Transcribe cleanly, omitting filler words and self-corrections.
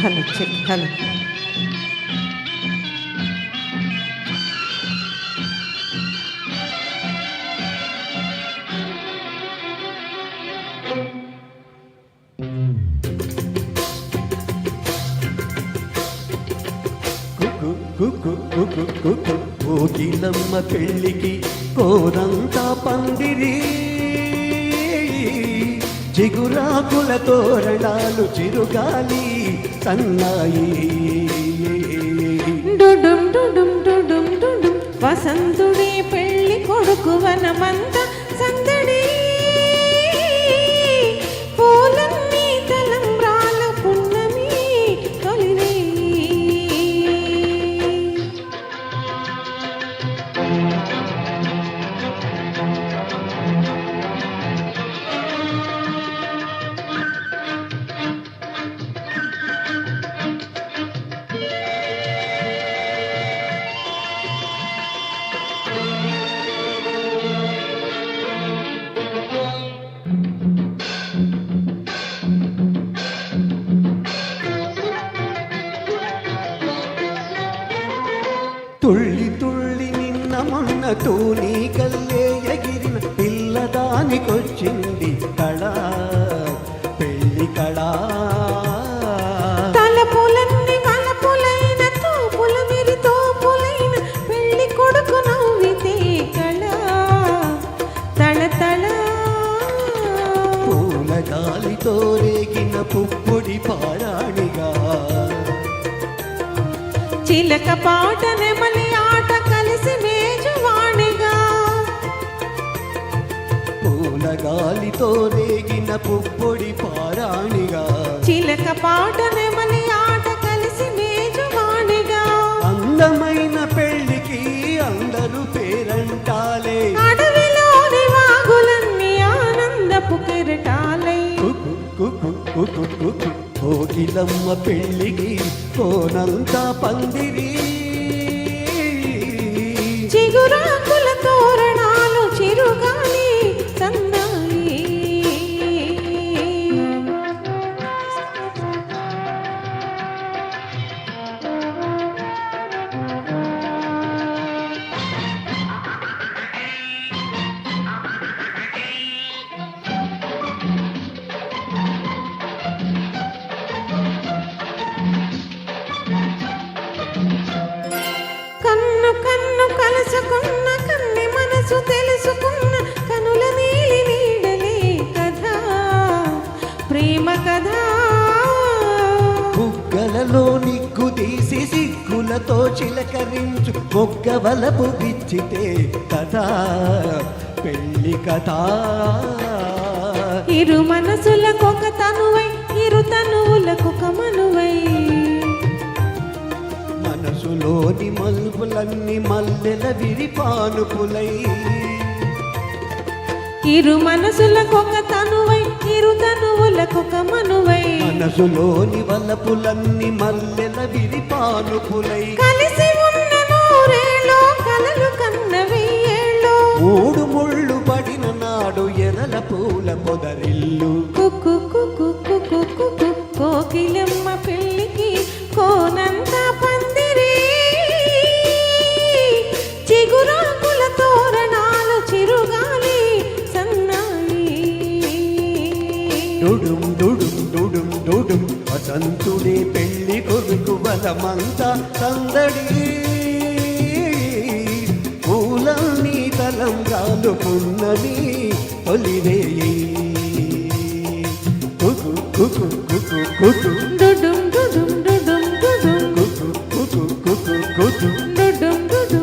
Hello check hello. Kokilamma పెళ్ళికి కోరంతా పందిరి, చిగురాకుల తోరణాలు చిరుగాలి సన్నాయి. డుడుం డుడుం డుడుం డుడుం వసంతుడే పెళ్ళి కొడుకు వనమంతా సందడి, పూలన్నీ తలంబ్రాల పున్నమి తొలిరే. తుళ్ళి తుళ్ళి నిన్న మొన్న తూని కల్లే ఎగిరిన పిల్లదానికొచ్చింది కళ, పెళ్ళి కళ. తలపులన్నీ వలపులైన తోపుల మిరి తోపులైన పెళ్ళి కొడుకు నవ్వితే కళ తళతళ. పూల గాలితో రేగిన పుప్పొడి పారాణిగా, చిలక పాట నెమలి ఆట కలిసి మేజువాణిగా. పూల గాలితో రేగిన పుప్పొడి పారాణిగా, చిలక పాట నెమలి ఆట కలిసి మేజువాణిగా. అందమైన పెళ్ళికి అందరూ పేరంటాలే, అడవిలోని వాగులన్నీ ఆనందపు కెరటాలై. కోకిలమ్మ పెళ్ళికి కోనంతా పందిరి, చిగురాకుల తోరణాలు చిరుగాలి సన్నాయి. కన్ను కన్ను కలుసుకున్న కన్నె మనసు తెలుసుకున్న కనుల నీలి నీడలే కథ, ప్రేమ కథ. బుగ్గలలో నిగ్గు తీసి సిగ్గులతో చిలకరించు మొగ్గవలపు బిచ్చితే కథ, పెళ్ళి కథ. ఇరు మనసులకొక తనువై ఇరు తనువులకొక మనువై, మనసులోని మల్పులన్నీ మల్లెల విరిపానుపులై. ఇరు మనసులకొక తనువై ఇరు తనువులకొక మనువై, మనసులోని వలపులన్నీ మల్లెల విరిపానుపులై. కలిసి ఉన్న నూరేళ్ళో కలలు కన్న వెయ్యేళ్ళో, మూడు ముళ్ళు పడిన నాడు ఎర్రల పూల పొదరిల్లు. కుక్కు కుక్కు కుక్కు కుక్కు కోకిలమ్మ పెళ్ళికి కోనంతా పందిరి, చిగురాకుల తోరణాలు చిరుగాలి సన్నాయి. డుడుం డుడుం డుడుం డుడుం వసంతుడే పెళ్ళి కొడుకు వనమంతా సందడి, పూలన్నీ తలంబ్రాలు పున్నమి తొలిరేయి. కుకు కుకు కుకు కుకు